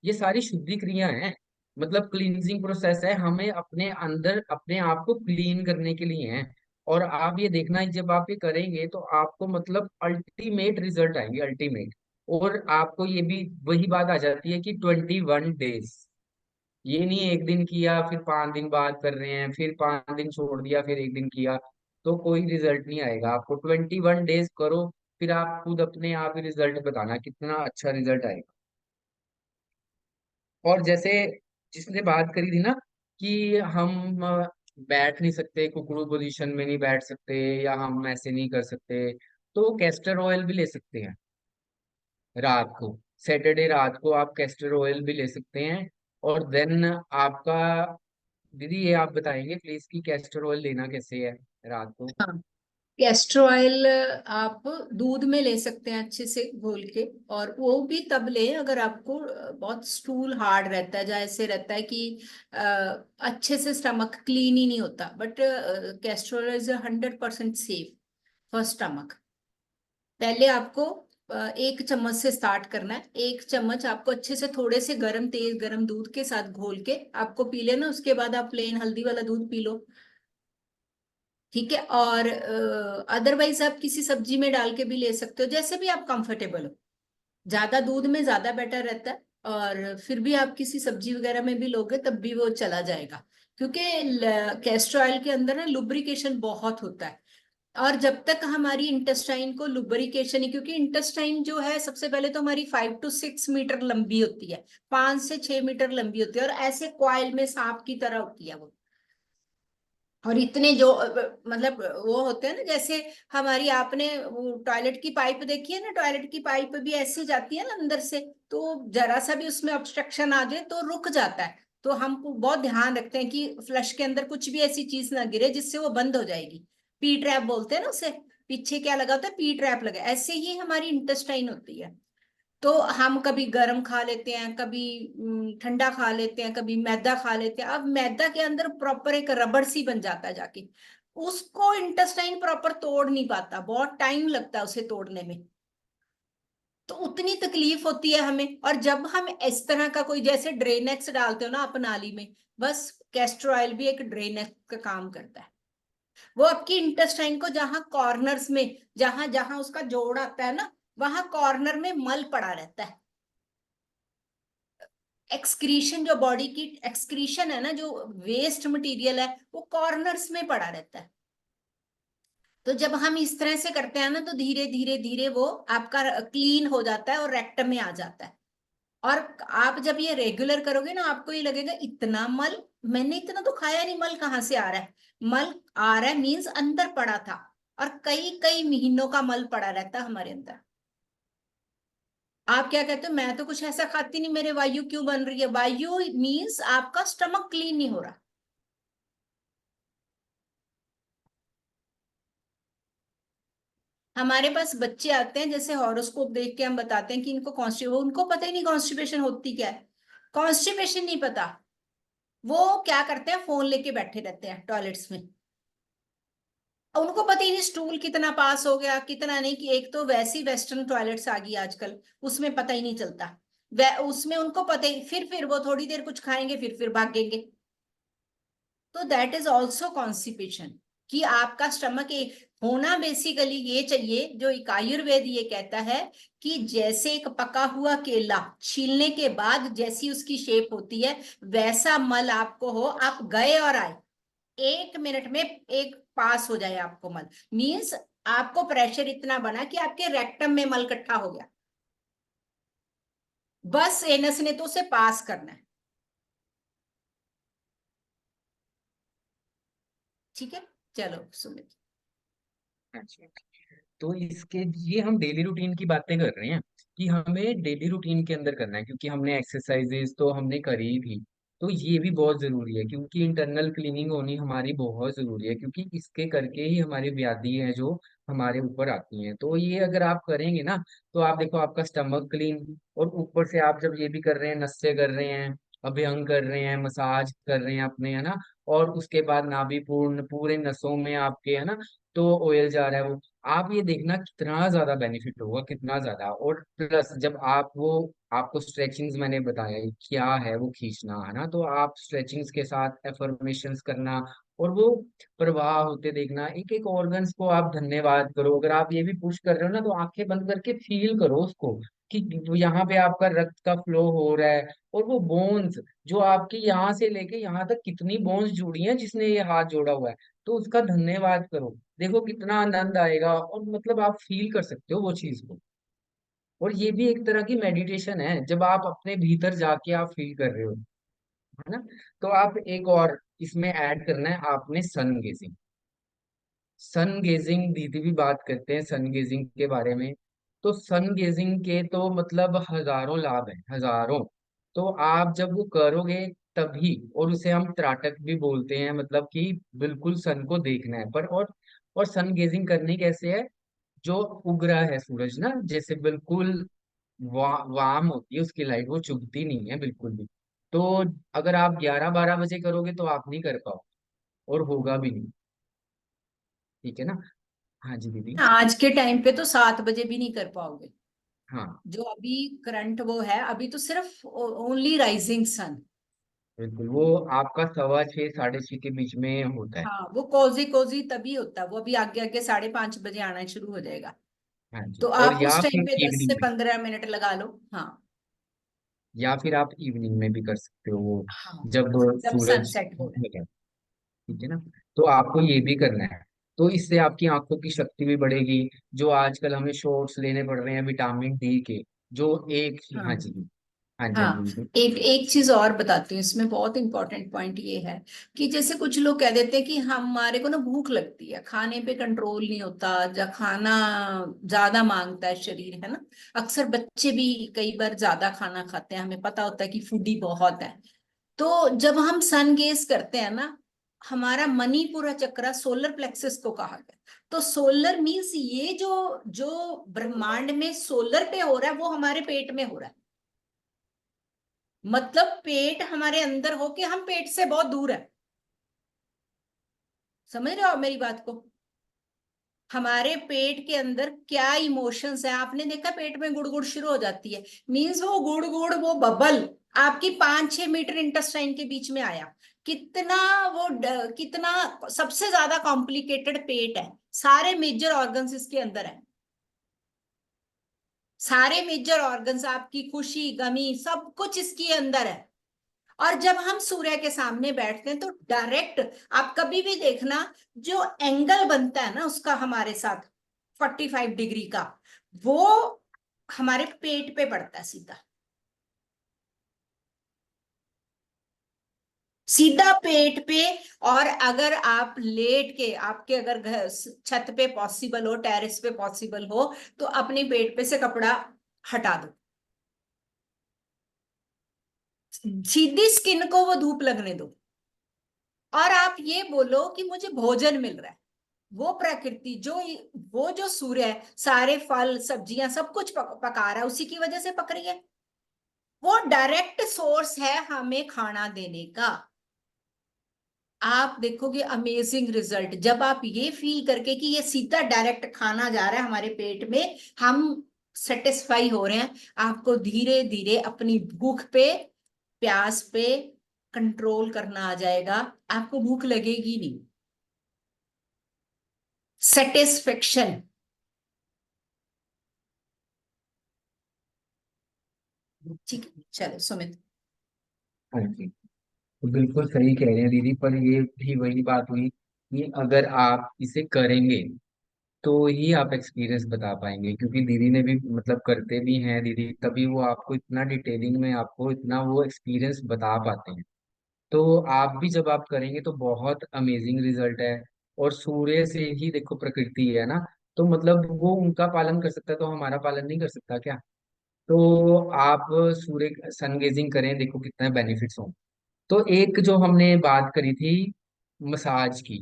ये सारी शुद्धि क्रिया हैं। मतलब क्लींजिंग प्रोसेस है, हमें अपने अंदर अपने आप को क्लीन करने के लिए हैं। और आप ये देखना, जब आप ये करेंगे तो आपको मतलब अल्टीमेट रिजल्ट आएंगे, अल्टीमेट। और आपको ये भी वही बात आ जाती है कि 21 डेज, ये नहीं एक दिन किया फिर 5 दिन बाद कर रहे हैं, फिर 5 दिन छोड़ दिया फिर एक दिन किया, तो कोई रिजल्ट नहीं आएगा। आपको 21 डेज करो, फिर आप खुद अपने आप ही रिजल्ट बताना कितना अच्छा रिजल्ट आएगा। और जैसे जिसने बात करी थी ना कि हम बैठ नहीं सकते, कुकड़ू पोजीशन में नहीं बैठ सकते, या हम ऐसे नहीं कर सकते, तो कैस्टर ऑयल भी ले सकते हैं रात को। सैटरडे रात को आप कैस्टर ऑयल भी ले सकते हैं। और देन आपका, दीदी ये आप बताएंगे प्लीज कि कैस्टर ऑयल लेना कैसे है रात को। हाँ, कैस्टर ऑयल आप दूध में ले सकते हैं अच्छे से घोल के। और वो भी तब ले अगर आपको बहुत स्टूल हार्ड रहता है, या ऐसे रहता है कि अ, अच्छे से स्टमक क्लीन ही नहीं होता। But castor oil is 100% safe for stomach. पहले आपको 1 चम्मच से स्टार्ट करना है। 1 चम्मच आपको अच्छे से थोड़े से गरम, तेज गरम दूध के साथ घोल के आपको पी लेना। उसके बाद आप प्लेन हल्दी वाला दूध पी लो। ठीक है। और अदरवाइज आप किसी सब्जी में डाल के भी ले सकते हो, जैसे भी आप कंफर्टेबल हो। ज्यादा दूध में ज्यादा बेटर रहता है। और फिर भी आप किसी सब्जी वगैरह में भी लोगे तब भी वो चला जाएगा, क्योंकि कैस्टर ऑयल के अंदर ना लुब्रिकेशन बहुत होता है। और जब तक हमारी इंटेस्टाइन को लुब्रिकेशन ही, क्योंकि इंटेस्टाइन जो है सबसे पहले तो हमारी 5 to 6 मीटर लंबी होती है, 5 से 6 मीटर लंबी होती है, और ऐसे कॉइल में सांप की तरह होती है वो। और इतने जो मतलब वो होते हैं ना, जैसे हमारी, आपने वो टॉयलेट की पाइप देखी है ना, टॉयलेट की पाइप भी ऐसे जाती है ना अंदर से। तो जरा सा भी उसमें ऑब्स्ट्रक्शन आ जाए तो रुक जाता है। तो हम बहुत ध्यान रखते हैं कि फ्लश के अंदर कुछ भी ऐसी चीज ना गिरे जिससे वो बंद हो जाएगी। पी ट्रैप बोलते हैं ना उसे। पीछे क्या लगा होता है, पी ट्रैप लगा, ऐसे ही हमारी इंटेस्टाइन होती है। तो हम कभी गर्म खा लेते हैं, कभी ठंडा खा लेते हैं, कभी मैदा खा लेते हैं। अब मैदा के अंदर प्रॉपर एक रबड़ सी बन जाता है जाके, उसको इंटेस्टाइन प्रॉपर तोड़ नहीं पाता, बहुत टाइम लगता है उसे तोड़ने में। तो उतनी तकलीफ होती है हमें। और जब हम इस तरह का कोई, जैसे ड्रेनेक्स डालते हो ना आप नाली में, बस कैस्टर ऑयल भी एक ड्रेनेक्स का काम करता है। वो आपकी इंटेस्टाइन को जहां कॉर्नर्स में, जहां जहां उसका जोड़ आता है ना, वहां कॉर्नर में मल पड़ा रहता है। एक्सक्रीशन, जो बॉडी की एक्सक्रीशन है ना, जो वेस्ट मटेरियल है, वो कॉर्नर्स में पड़ा रहता है। तो जब हम इस तरह से करते हैं ना, तो धीरे धीरे धीरे वो आपका क्लीन हो जाता है और रेक्टम में आ जाता है। और आप जब ये रेगुलर करोगे ना, आपको ये लगेगा इतना मल, मैंने इतना तो खाया नहीं, मल कहाँ से आ रहा है। मल आ रहा है मीन्स अंदर पड़ा था। और कई कई महीनों का मल पड़ा रहता है हमारे अंदर। आप क्या कहते हो, मैं तो कुछ ऐसा खाती नहीं, मेरे वायु क्यों बन रही है? वायु मीन्स आपका स्टमक क्लीन नहीं हो रहा। हमारे पास बच्चे आते हैं, जैसे हॉरोस्कोप देख के हम बताते हैं कि इनको उनको पता ही नहीं कॉन्स्टिपेशन होती क्या है। कॉन्स्टिपेशन नहीं पता, वो क्या करते हैं, फोन लेके बैठे रहते हैं टॉयलेट्स में। उनको पता ही नहीं स्टूल कितना पास हो गया कितना नहीं, कि एक तो वैसी वेस्टर्न टॉयलेट्स आ गई आजकल, उसमें पता ही नहीं चलता। वै उसमें उनको पता ही, फिर वो थोड़ी देर कुछ खाएंगे, फिर भागेंगे। तो दैट इज ऑल्सो कॉन्स्टिपेशन, कि आपका स्टमक होना बेसिकली ये चाहिए, जो एक आयुर्वेद ये कहता है कि जैसे एक पका हुआ केला छीलने के बाद जैसी उसकी शेप होती है, वैसा मल आपको हो, आप गए और आए 1 मिनट में एक पास हो जाए आपको मल। मीन्स आपको प्रेशर इतना बना कि आपके रेक्टम में मल इकट्ठा हो गया, बस एनस ने तो उसे पास करना है। ठीक है, चलो सुमित। अच्छा, तो इसके ये हम डेली रूटीन की बातें कर रहे हैं कि हमें डेली रूटीन के अंदर करना है, क्योंकि हमने एक्सरसाइजेस तो हमने करी ही थी। तो ये भी बहुत जरूरी है, क्योंकि इंटरनल क्लीनिंग होनी हमारी बहुत जरूरी है, क्योंकि इसके करके ही हमारी व्याधि है जो हमारे ऊपर आती हैं। तो ये अगर आप करेंगे ना, तो आप देखो आपका स्टमक क्लीन, और ऊपर से आप जब ये भी कर रहे हैं, नस्य कर रहे हैं, अभ्यंग कर रहे हैं, मसाज कर रहे हैं अपने, है ना, और उसके बाद नाभि पूर्ण पूरे नसों में आपके, है ना, तो ऑयल जा रहा है वो, आप ये देखना कितना ज्यादा बेनिफिट होगा, कितना ज्यादा। और प्लस जब आप वो, आपको स्ट्रेचिंग्स मैंने बताया ये क्या है, वो खींचना है ना, तो आप स्ट्रेचिंग्स के साथ एफर्मेशंस करना, और वो प्रवाह होते देखना, एक एक ऑर्गन्स को आप धन्यवाद करो। अगर आप ये भी पुश कर रहे हो ना, तो आंखें बंद करके फील करो उसको, कि यहाँ पे आपका रक्त का फ्लो हो रहा है, और वो बोन्स जो आपकी यहाँ से लेके यहाँ तक कितनी बोन्स जुड़ी हैं, जिसने ये हाथ जोड़ा हुआ है, तो उसका धन्यवाद करो। देखो कितना आनंद आएगा, और मतलब आप फील कर सकते हो वो चीज को। और ये भी एक तरह की मेडिटेशन है, जब आप अपने भीतर जाके आप फील कर रहे हो, है ना। तो आप एक और इसमें ऐड करना है आपने, सन गेजिंग। सन गेजिंग दीदी भी बात करते हैं सन गेजिंग के बारे में। तो सन गेजिंग के तो मतलब हजारों लाभ हैं, हजारों। तो आप जब वो करोगे तभी, और उसे हम त्राटक भी बोलते हैं, मतलब कि बिल्कुल सन को देखना है। पर और सन गेजिंग करनी कैसे है, जो उग रहा है सूरज ना, जैसे बिल्कुल वाम होती है उसकी लाइट, वो चुभती नहीं है बिल्कुल भी। तो अगर आप 11-12 बजे करोगे तो आप नहीं कर पाओ, और होगा भी नहीं। ठीक है ना। हाँ जी दीदी। आज के टाइम पे तो 7 बजे भी नहीं कर पाओगे। हाँ जो अभी करंट वो है, अभी तो सिर्फ ओनली राइजिंग सन। बिल्कुल, वो आपका 6:15 6:30 के बीच में होता है। हाँ, वो कोजी कोजी तभी होता है, वो अभी आगे आगे 5:30 बजे आना शुरू हो जाएगा। हाँ जी, तो और आप या उस टाइम फिर पे दस इवनिंग से में, पंद्रह मिनट लगा लो। हाँ। या फिर आप इवनिंग में भी कर सकते हो वो, हाँ, जब जब सूरज सनसेट हो रहा है। हो जाए। ठीक है ना। तो आपको ये भी करना है, तो इससे आपकी आंखों की शक्ति भी बढ़ेगी। जो आजकल हमें शॉट्स लेने पड़ रहे हैं विटामिन डी के, जो एक, हाँ हाँ। जी, हाँ जी, हाँ हाँ, जी बिल्कुल। एक एक चीज और बताती हूँ, इसमें बहुत इंपॉर्टेंट पॉइंट ये है कि जैसे कुछ लोग कह देते हैं कि हमारे को ना भूख लगती है, खाने पे कंट्रोल नहीं होता, या खाना ज्यादा मांगता है शरीर, है ना। अक्सर बच्चे भी कई बार ज्यादा खाना खाते हैं, हमें पता होता है कि फूडी बहुत है। तो जब हम सन गेज करते हैं ना, हमारा मणिपुरा चक्र सोलर प्लेक्सस को कहा गया। तो सोलर मीन्स ये जो जो ब्रह्मांड में सोलर पे हो रहा है, वो हमारे पेट में हो रहा है। मतलब पेट हमारे अंदर हो के हम पेट से बहुत दूर है। समझ रहे हो आप मेरी बात को। हमारे पेट के अंदर क्या इमोशंस है, आपने देखा पेट में गुड़गुड़ शुरू हो जाती है, मीन्स वो गुड़गुड़ वो बबल आपकी 5-6 मीटर इंटेस्टाइन के बीच में आया। कितना कितना सबसे ज्यादा कॉम्प्लिकेटेड पेट है, सारे मेजर ऑर्गन्स इसके अंदर है। सारे मेजर ऑर्गन्स, आपकी खुशी गमी सब कुछ इसके अंदर है। और जब हम सूर्य के सामने बैठते हैं तो डायरेक्ट, आप कभी भी देखना, जो एंगल बनता है ना उसका हमारे साथ 45 डिग्री का, वो हमारे पेट पे पड़ता है सीधा, सीधा पेट पे। और अगर आप लेट के, आपके अगर घर छत पे पॉसिबल हो, टेरेस पे पॉसिबल हो, तो अपने पेट पे से कपड़ा हटा दो, सीधी स्किन को वो धूप लगने दो, और आप ये बोलो कि मुझे भोजन मिल रहा है। वो प्रकृति वो जो सूर्य है, सारे फल सब्जियां सब कुछ पका रहा है, उसी की वजह से पक रही है। वो डायरेक्ट सोर्स है हमें खाना देने का। आप देखोगे अमेजिंग रिजल्ट जब आप ये फील करके कि ये सीधा डायरेक्ट खाना जा रहा है हमारे पेट में, हम सेटिस्फाई हो रहे हैं। आपको धीरे धीरे अपनी भूख पे, प्यास पे कंट्रोल करना आ जाएगा। आपको भूख लगेगी नहीं। सेटिस्फेक्शन। ठीक है, चलो सुमित। हाँ जी। तो बिल्कुल सही कह रहे हैं दीदी, पर ये भी वही बात हुई कि अगर आप इसे करेंगे तो ही आप एक्सपीरियंस बता पाएंगे, क्योंकि दीदी ने भी मतलब करते भी हैं दीदी, तभी वो आपको इतना डिटेलिंग में आपको इतना वो एक्सपीरियंस बता पाते हैं। तो आप भी जब आप करेंगे तो बहुत अमेजिंग रिजल्ट है। और सूर्य से ही देखो प्रकृति है ना, तो मतलब वो उनका पालन कर सकता है तो हमारा पालन नहीं कर सकता क्या? तो आप सूर्य सन गेजिंग करें, देखो कितने बेनिफिट्स हों। तो एक जो हमने बात करी थी मसाज की,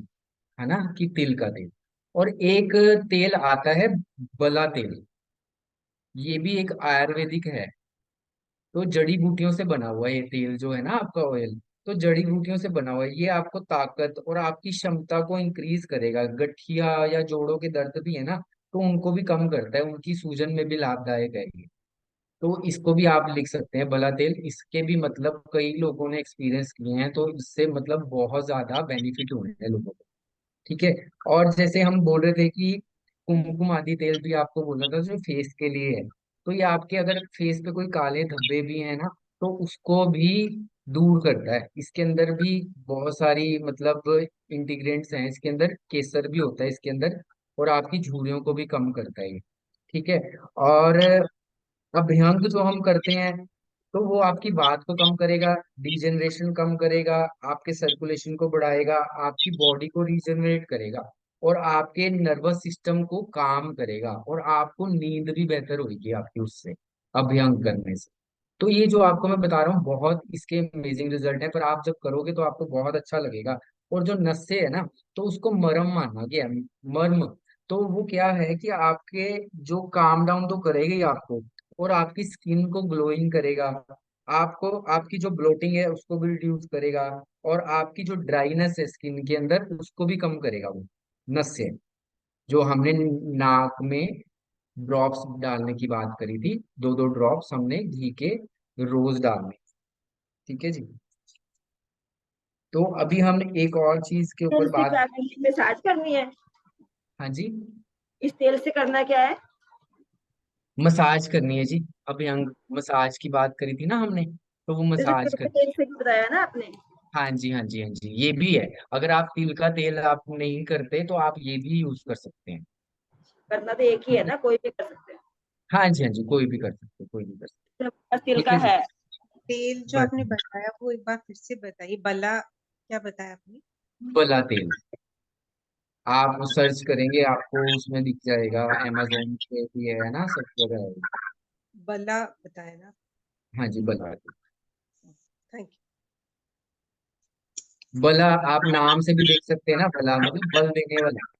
है ना, कि तिल का तेल। और एक तेल आता है बला तेल, ये भी एक आयुर्वेदिक है। तो जड़ी बूटियों से बना हुआ है ये तेल जो है ना आपका ऑयल, तो जड़ी बूटियों से बना हुआ है। ये आपको ताकत और आपकी क्षमता को इंक्रीज करेगा। गठिया या जोड़ों के दर्द भी है ना, तो उनको भी कम करता है, उनकी सूजन में भी लाभदायक है ये। तो इसको भी आप लिख सकते हैं बला तेल। इसके भी मतलब कई लोगों ने एक्सपीरियंस किए हैं, तो इससे मतलब बहुत ज्यादा बेनिफिट हो रहे हैं लोगों को। ठीक है। और जैसे हम बोल रहे थे कि कुमकुम आदि तेल भी आपको बोलना था जो फेस के लिए है, तो ये आपके अगर फेस पे कोई काले धब्बे भी हैं ना, तो उसको भी दूर करता है। इसके अंदर भी बहुत सारी मतलब इंटीग्रेंट्स हैं इसके अंदर, केसर भी होता है इसके अंदर, और आपकी झुर्रियों को भी कम करता है ये। ठीक है। और अभ्यंग जो हम करते हैं, तो वो आपकी बात को कम करेगा, डिजेनरेशन कम करेगा, आपके सर्कुलेशन को बढ़ाएगा, आपकी बॉडी को रिजेनरेट करेगा, और आपके नर्वस सिस्टम को काम करेगा, और आपको नींद भी बेहतर होगी आपकी उससे, अभ्यंग करने से। तो ये जो आपको मैं बता रहा हूँ बहुत इसके अमेजिंग रिजल्ट है, पर आप जब करोगे तो आपको बहुत अच्छा लगेगा। और जो नसें है ना, तो उसको मरम माना गया है, मर्म। तो वो क्या है कि आपके जो काम डाउन तो करेगा ही आपको, और आपकी स्किन को ग्लोइंग करेगा, आपको आपकी जो ब्लोटिंग है उसको भी रिड्यूस करेगा, और आपकी जो ड्राइनेस है स्किन के अंदर उसको भी कम करेगा वो नस से। जो हमने नाक में ड्रॉप्स डालने की बात करी थी, दो दो ड्रॉप्स हमने घी के रोज डालने। ठीक है जी। तो अभी हम एक और चीज के ऊपर तेल से बात। क्या करनी है? मसाज करनी है? हाँ जी। इस तेल से करना क्या है? मसाज करनी है जी। अभी हम मसाज की बात करी थी ना हमने, तो वो जैसे मसाज तिल के करनी तेल है। से भी बताया ना आपने। हाँ जी, हाँ जी, हाँ जी, ये भी है। अगर आप तिल का तेल आप नहीं करते तो आप ये भी यूज कर सकते हैं। करना तो एक ही है ठीक है। ना, कोई भी कर सकते हैं। हाँ जी, हाँ जी, कोई भी कर सकते हैं, कोई भी कर सकते तो बस तिल हैं। ठीक का है जी। है। तेल जो बस आपने बताया वो एक बार फिर से बताइए। बला क्या बताया आपने? बला तेल आप सर्च करेंगे आपको उसमें दिख जाएगा, अमेजोन पे भी है ना, सब जगह है। बला बताया ना? हाँ जी, बला तेल। थैंक बला आप नाम से भी देख सकते हैं ना, बला मतलब बल देने वाला।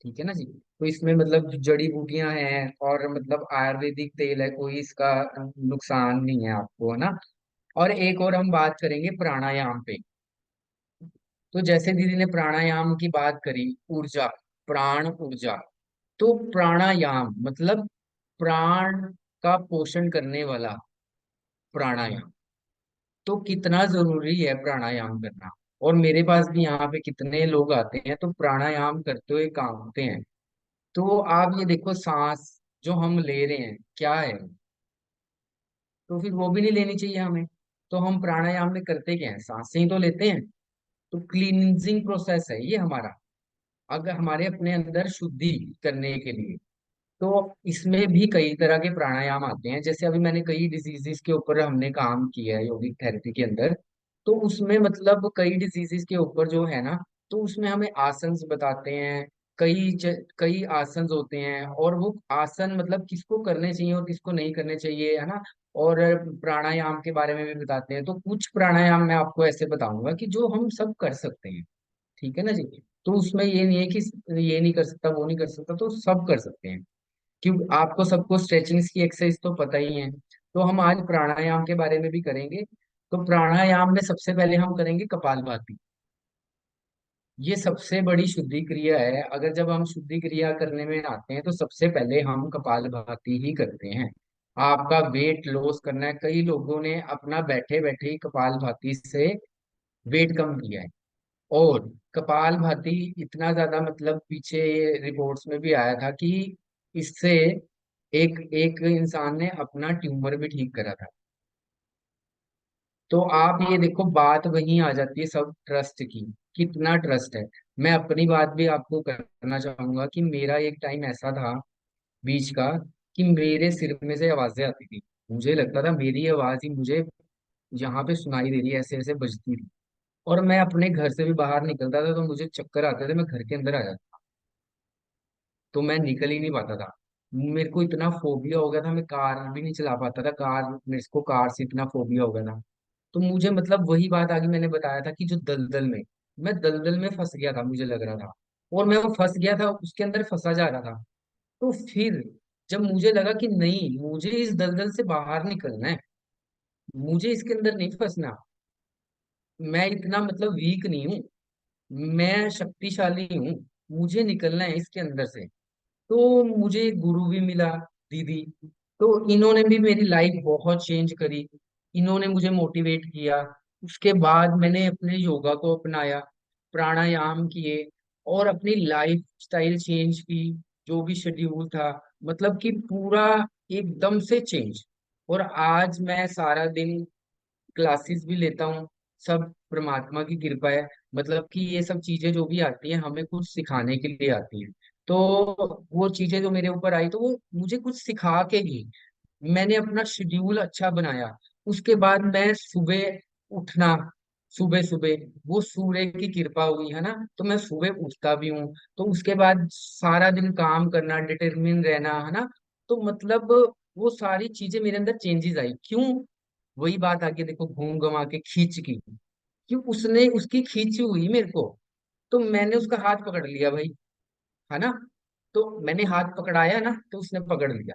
ठीक है ना जी। तो इसमें मतलब जड़ी बूटियां हैं, और मतलब आयुर्वेदिक तेल है, कोई इसका नुकसान नहीं है आपको, है ना। और एक और हम बात करेंगे प्राणायाम पे। तो जैसे दीदी ने प्राणायाम की बात करी, ऊर्जा, प्राण ऊर्जा। तो प्राणायाम मतलब प्राण का पोषण करने वाला प्राणायाम। तो कितना जरूरी है प्राणायाम करना। और मेरे पास भी यहाँ पे कितने लोग आते हैं तो प्राणायाम करते हुए कांपते हैं। तो आप ये देखो, सांस जो हम ले रहे हैं क्या है, तो फिर वो भी नहीं लेनी चाहिए हमें। तो हम प्राणायाम में करते क्या है, सांसें ही तो लेते हैं। तो क्लींजिंग प्रोसेस है ये हमारा, अगर हमारे अपने अंदर शुद्धि करने के लिए। तो इसमें भी कई तरह के प्राणायाम आते हैं, जैसे अभी मैंने कई डिजीजेस के ऊपर हमने काम किया है योगिक थेरेपी के अंदर। तो उसमें मतलब कई डिजीजेस के ऊपर जो है ना, तो उसमें हमें आसन बताते हैं। कई आसन होते हैं, और वो आसन मतलब किसको करने चाहिए और किसको नहीं करने चाहिए, है ना। और प्राणायाम के बारे में भी बताते हैं। तो कुछ प्राणायाम मैं आपको ऐसे बताऊंगा कि जो हम सब कर सकते हैं। ठीक है ना जी। तो उसमें ये नहीं है कि ये नहीं कर सकता वो नहीं कर सकता, तो सब कर सकते हैं। क्यों, आपको सबको स्ट्रेचिंग्स की एक्सरसाइज तो पता ही है। तो हम आज प्राणायाम के बारे में भी करेंगे। तो प्राणायाम में सबसे पहले हम करेंगे कपालभाति। ये सबसे बड़ी शुद्धि क्रिया है। अगर जब हम शुद्धि क्रिया करने में आते हैं तो सबसे पहले हम कपालभाति ही करते हैं। आपका वेट लॉस करना है, कई लोगों ने अपना बैठे बैठे ही कपालभाति से वेट कम किया है। और कपालभाति इतना ज्यादा, मतलब पीछे रिपोर्ट्स में भी आया था कि इससे एक एक इंसान ने अपना ट्यूमर भी ठीक करा था। तो आप ये देखो, बात वहीं आ जाती है सब ट्रस्ट की, कितना ट्रस्ट है। मैं अपनी बात भी आपको करना चाहूंगा कि मेरा एक टाइम ऐसा था बीच का, कि मेरे सिर में से आवाजें आती थी। मुझे लगता था मेरी आवाज ही मुझे यहाँ पे सुनाई दे रही है, ऐसे ऐसे बजती थी। और मैं अपने घर से भी बाहर निकलता था तो मुझे चक्कर आते थे, मैं घर के अंदर आ जाता, तो मैं निकल ही नहीं पाता था। मेरे को इतना फोबिया हो गया था, मैं कार भी नहीं चला पाता था। मेरे को कार से इतना फोबिया हो गया था। तो मुझे, मतलब वही बात आगे मैंने बताया था कि जो दलदल में, मैं दलदल में फंस गया था मुझे लग रहा था। और मैं वो फंस गया था, उसके अंदर फंसा जा रहा था। तो फिर जब मुझे लगा कि नहीं, मुझे इस दलदल से बाहर निकलना है, मुझे इसके अंदर नहीं फंसना, मैं इतना मतलब वीक नहीं हूँ, मैं शक्तिशाली हूँ, मुझे निकलना है इसके अंदर से। तो मुझे एक गुरु भी मिला, दीदी। तो इन्होंने भी मेरी लाइफ बहुत चेंज करी। इन्होंने मुझे मोटिवेट किया। उसके बाद मैंने अपने योगा को अपनाया, प्राणायाम किए, और अपनी लाइफ स्टाइल चेंज की। जो भी शेड्यूल था, मतलब कि पूरा एकदम से चेंज। और आज मैं सारा दिन क्लासेस भी लेता हूँ। सब परमात्मा की कृपा है। मतलब कि ये सब चीजें जो भी आती हैं हमें कुछ सिखाने के लिए आती हैं। तो वो चीजें जो मेरे ऊपर आई तो वो मुझे कुछ सिखा के गई। मैंने अपना शेड्यूल अच्छा बनाया। उसके बाद मैं सुबह उठना, सुबह सुबह, वो सूर्य की कृपा हुई है ना, तो मैं सुबह उठता भी हूँ। तो उसके बाद सारा दिन काम करना, डिटरमिन रहना, है ना। तो मतलब वो सारी चीजें मेरे अंदर चेंजेस आई। क्यों? वही बात आके देखो, घूम घुमा के खींच की, क्यों उसने उसकी खींची हुई मेरे को, तो मैंने उसका हाथ पकड़ लिया भाई, है ना। तो मैंने हाथ पकड़ाया ना, तो उसने पकड़ लिया।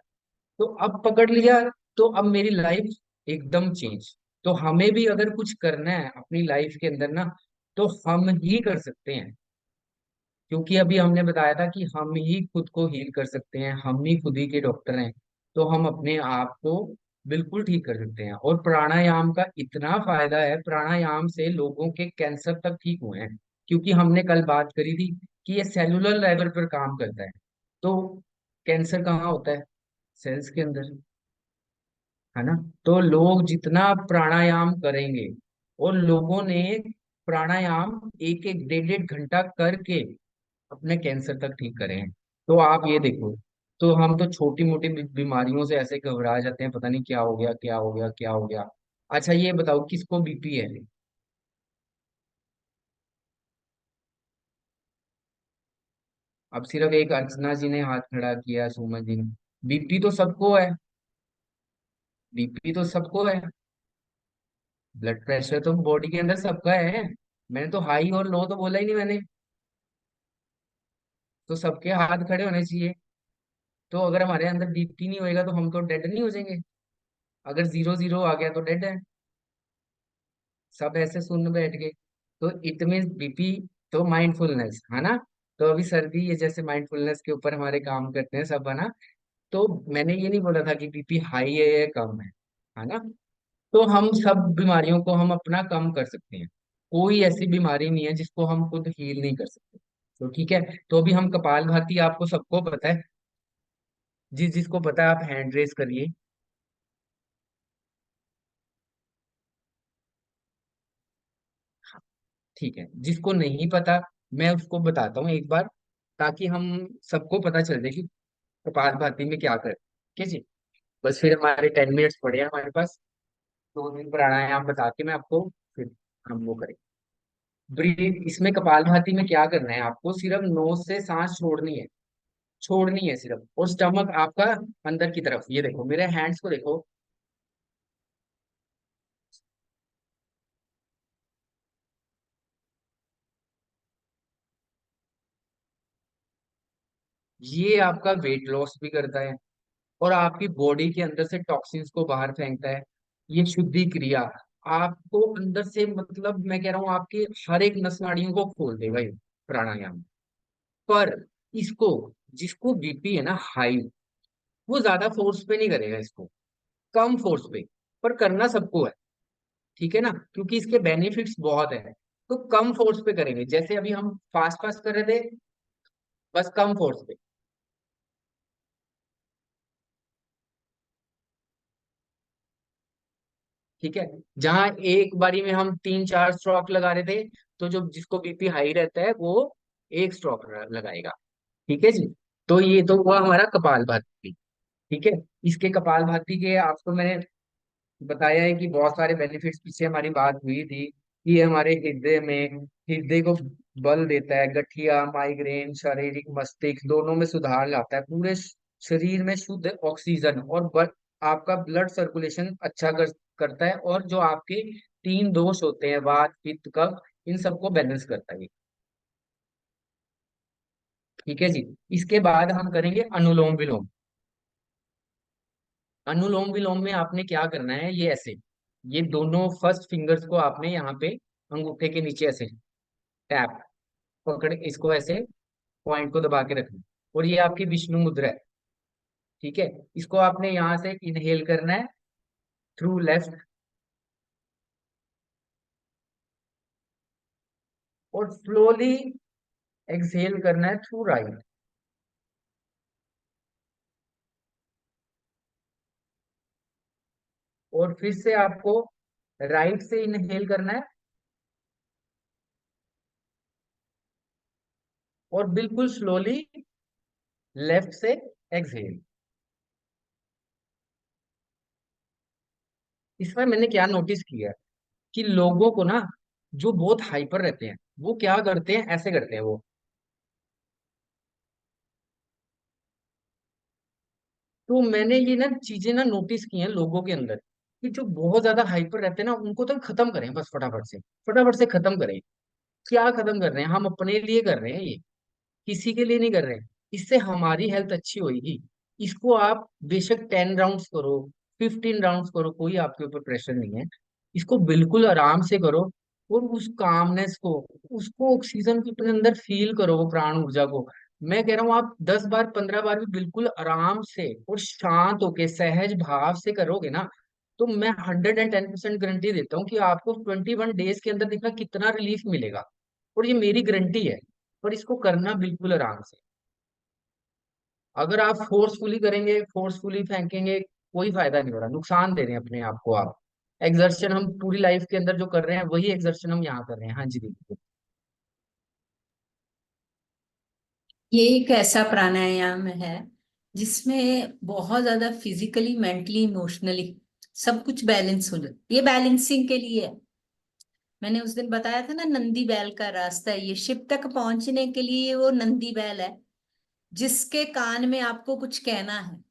तो अब पकड़ लिया, तो अब मेरी लाइफ एकदम चेंज। तो हमें भी अगर कुछ करना है अपनी लाइफ के अंदर ना, तो हम ही कर सकते हैं। क्योंकि अभी हमने बताया था कि हम ही खुद को हील कर सकते हैं, हम ही खुद ही के डॉक्टर हैं। तो हम अपने आप को बिल्कुल ठीक कर सकते हैं। और प्राणायाम का इतना फायदा है, प्राणायाम से लोगों के कैंसर तक ठीक हुए हैं। क्योंकि हमने कल बात करी थी कि ये सेलुलर लेवल पर काम करता है। तो कैंसर कहाँ होता है? सेल्स के अंदर, है ना। तो लोग जितना प्राणायाम करेंगे, और लोगों ने प्राणायाम एक एक डेढ़ डेढ़ घंटा करके अपने कैंसर तक ठीक करे हैं। तो आप ये देखो, तो हम तो छोटी मोटी बीमारियों से ऐसे घबरा जाते हैं, पता नहीं क्या हो गया, क्या हो गया, क्या हो गया। अच्छा ये बताओ, किसको बीपी है? अब सिर्फ एक अर्चना जी ने हाथ खड़ा किया, सुमन जी ने। बीपी तो सबको है, बीपी तो सबको है। ब्लड प्रेशर तो बॉडी के अंदर सबका है। मैंने तो हाई और लो तो बोला ही नहीं मैंने। तो सबके हाथ खड़े होने चाहिए। तो अगर हमारे अंदर बीपी नहीं होएगा तो हम तो डेड नहीं हो जाएंगे। अगर जीरो जीरो आ गया तो डेड है। सब ऐसे सुन बैठ गए। तो इट मीन बीपी, तो माइंडफुलनेस, है ना। तो अभी सर भी ये जैसे माइंडफुलनेस के ऊपर हमारे काम करते हैं सब, है ना। तो मैंने ये नहीं बोला था कि बीपी हाई है या कम है ना। तो हम सब बीमारियों को हम अपना कम कर सकते हैं। कोई ऐसी बीमारी नहीं है जिसको हम खुद हील नहीं कर सकते। तो ठीक है। तो अभी हम कपालभाति, आपको सबको पता है, जिस जिसको पता है आप हैंड रेस करिए। ठीक है, जिसको नहीं पता मैं उसको बताता हूँ एक बार, ताकि हम सबको पता चल जाए कि कपालभाति में क्या करें। ठीक है जी। बस फिर हमारे 10 मिनट्स पड़े हैं हमारे पास। 2 दिन प्राणायाम बता के मैं आपको फिर हम वो करें। ब्रीथ, इसमें कपालभाति में क्या करना है, आपको सिर्फ नोज से सांस छोड़नी है, छोड़नी है सिर्फ। और स्टमक आपका अंदर की तरफ, ये देखो मेरे हैंड्स को देखो। ये आपका वेट लॉस भी करता है और आपकी बॉडी के अंदर से टॉक्सिन्स को बाहर फेंकता है। ये शुद्धि क्रिया आपको अंदर से, मतलब मैं कह रहा हूँ, आपकी हर एक नस नाड़ियों को खोल देगा ये प्राणायाम। पर इसको, जिसको बीपी है ना हाई, वो ज्यादा फोर्स पे नहीं करेगा इसको, कम फोर्स पे। पर करना सबको है, ठीक है ना, क्योंकि इसके बेनिफिट्स बहुत है। तो कम फोर्स पे करेंगे, जैसे अभी हम फास्ट फास्ट कर रहे थे, बस कम फोर्स पे। ठीक है, जहां एक बारी में हम 3 4 स्ट्रोक लगा रहे थे, तो जो जिसको बीपी हाई रहता है वो एक स्ट्रोक लगाएगा। ठीक है जी। तो ये तो हुआ हमारा कपालभाति। ठीक है, इसके कपालभाति के आपको मैंने बताया है कि बहुत सारे बेनिफिट्स, पीछे हमारी बात हुई थी कि ये हमारे हृदय में, हृदय को बल देता है, गठिया, माइग्रेन, शारीरिक मस्तिष्क दोनों में सुधार लाता है, पूरे शरीर में शुद्ध ऑक्सीजन और आपका ब्लड सर्कुलेशन अच्छा करता है, और जो आपके 3 दोष होते हैं, वात पित्त कफ, इन सबको बैलेंस करता है ये। ठीक है जी। इसके बाद हम करेंगे अनुलोम विलोम। अनुलोम विलोम में आपने क्या करना है, ये ऐसे, ये दोनों फर्स्ट फिंगर्स को आपने यहाँ पे अंगूठे के नीचे ऐसे टैप पकड़ के इसको ऐसे पॉइंट को दबा के रखना, और ये आपकी विष्णु मुद्रा है। ठीक है, इसको आपने यहाँ से इनहेल करना है थ्रू लेफ्ट, और स्लोली एक्सहेल करना है थ्रू राइट। और फिर से आपको राइट से इनहेल करना है, और बिल्कुल स्लोली लेफ्ट से एक्सहेल। इसमें मैंने क्या नोटिस किया है कि लोगों को ना, जो बहुत हाइपर रहते हैं, वो क्या करते हैं, ऐसे करते हैं वो। तो मैंने ये ना चीजें ना नोटिस की हैं लोगों के अंदर, कि जो बहुत ज्यादा हाइपर रहते हैं ना, उनको तो खत्म करें बस, फटाफट से खत्म करें। क्या खत्म कर रहे हैं, हम अपने लिए कर रहे हैं ये, किसी के लिए नहीं कर रहे हैं। इससे हमारी हेल्थ अच्छी होगी। इसको आप बेशक 10 राउंड्स करो, 15 राउंड्स करो, कोई आपके ऊपर प्रेशर नहीं है। इसको बिल्कुल आराम से करो, और उस कामनेस को, उसको ऑक्सीजन को अपने अंदर फील करो, वो प्राण ऊर्जा को। मैं कह रहा हूँ आप 10 बार 15 बार भी बिल्कुल आराम से और शांत होके सहज भाव से करोगे ना, तो मैं 110% गारंटी देता हूँ कि आपको 21 डेज के अंदर देखना कितना रिलीफ मिलेगा। और ये मेरी गारंटी है। पर इसको करना बिल्कुल आराम से। अगर आप फोर्सफुली करेंगे, फोर्सफुली फेंकेंगे, कोई फायदा नहीं हो रहा, नुकसान दे रहे हैं अपने आप को आप। एक्सर्शन हम पूरी लाइफ के अंदर जो कर रहे हैं, वही एक्सर्शन हम यहाँ कर रहे हैं। हाँ जी दीदी। ये एक ऐसा प्राणायाम है जिसमें बहुत ज्यादा फिजिकली, मेंटली, इमोशनली सब कुछ बैलेंस हो जाए। ये बैलेंसिंग के लिए है। मैंने उस दिन बताया था ना, नंदी बैल का रास्ता है ये। शिव तक पहुंचने के लिए वो नंदी बैल है जिसके कान में आपको कुछ कहना है।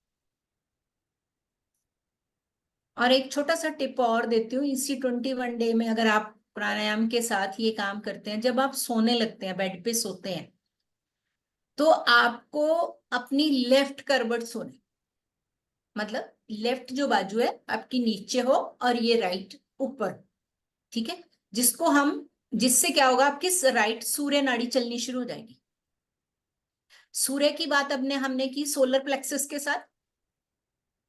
और एक छोटा सा टिप और देती हूँ, इसी 21 डे में अगर आप प्राणायाम के साथ ये काम करते हैं, जब आप सोने लगते हैं, बेड पे सोते हैं, तो आपको अपनी लेफ्ट करवट सोने, मतलब लेफ्ट जो बाजू है आपकी नीचे हो और ये राइट ऊपर। ठीक है, जिसको हम, जिससे क्या होगा, आपकी राइट सूर्य नाड़ी चलनी शुरू हो जाएगी। सूर्य की बात अब ने हमने की सोलर प्लेक्सस के साथ।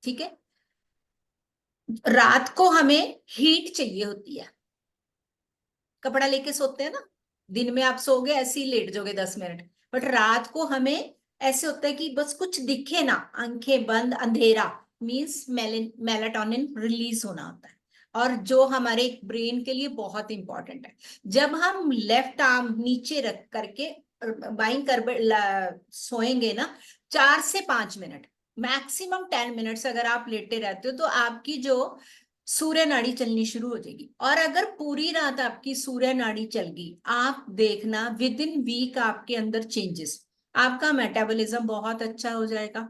ठीक है, रात को हमें हीट चाहिए होती है। कपड़ा लेके सोते हैं ना, दिन में आप सोओगे ऐसे ही लेट जाओगे 10 मिनट, बट रात को हमें ऐसे होता है कि बस कुछ दिखे ना, आंखें बंद, अंधेरा, मीन्स मेलाटोनिन रिलीज होना होता है। और जो हमारे ब्रेन के लिए बहुत इंपॉर्टेंट है। जब हम लेफ्ट आर्म नीचे रख करके बाइंग कर सोएंगे ना, 4 से 5 मिनट, मैक्सिमम 10 मिनट्स अगर आप लेटे रहते हो, तो आपकी जो सूर्य नाड़ी चलनी शुरू हो जाएगी। और अगर पूरी रात आपकी सूर्य नाड़ी चल गई, आप देखना विद इन वीक आपके अंदर चेंजेस। आपका मेटाबॉलिज्म बहुत अच्छा हो जाएगा।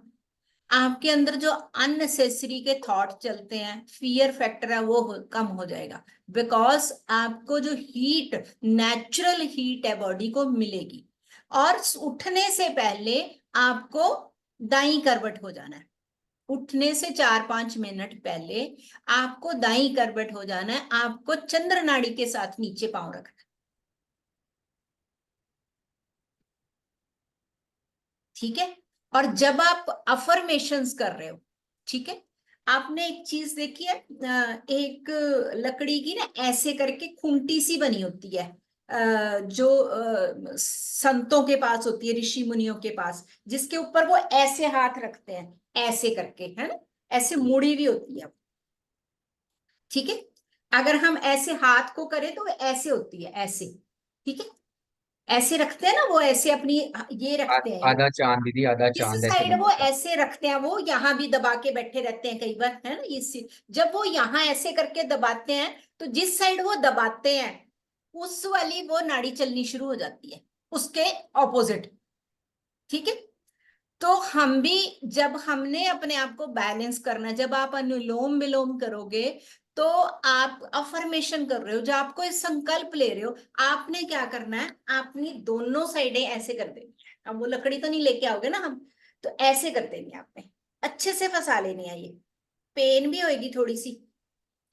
आपके अंदर जो अननेसेसरी के थॉट चलते हैं, फियर फैक्टर है, वो कम हो जाएगा। बिकॉज आपको जो हीट, नेचुरल हीट है बॉडी को मिलेगी। और उठने से पहले आपको दाईं करवट हो जाना है। उठने से 4-5 मिनट पहले आपको दाईं करवट हो जाना है। आपको चंद्र नाड़ी के साथ नीचे पांव रखना है। ठीक है। और जब आप अफर्मेशंस कर रहे हो, ठीक है, आपने एक चीज देखी है, एक लकड़ी की ना ऐसे करके खूंटी सी बनी होती है, जो संतों के पास होती है, ऋषि मुनियों के पास, जिसके ऊपर वो ऐसे हाथ रखते हैं, ऐसे करके, है ना, ऐसे मुड़ी हुई होती है। ठीक है। अगर हम ऐसे हाथ को करें तो वो ऐसे होती है, ऐसे। ठीक है। ऐसे रखते हैं ना वो, ऐसे अपनी ये रखते हैं, आधा चांद दीदी, आधा इस चांद ऐसे साइड बना वो होता है। ऐसे रखते हैं, वो यहाँ भी दबा के बैठे रहते हैं कई बार, है ना, जब वो यहाँ ऐसे करके दबाते हैं, तो जिस साइड वो दबाते हैं उस वाली वो नाड़ी चलनी शुरू हो जाती है, उसके ऑपोजिट। ठीक है। तो हम भी, जब हमने अपने आप को बैलेंस करना, जब आप अनुलोम विलोम करोगे, तो आप अफर्मेशन कर रहे हो, जो आपको इस संकल्प ले रहे हो, आपने क्या करना है, आपनी दोनों साइडें ऐसे कर देनी है। अब वो लकड़ी तो नहीं लेके आओगे ना हम, तो ऐसे कर देनी है आपने, अच्छे से फंसा लेनी है। ये पेन भी होगी थोड़ी सी,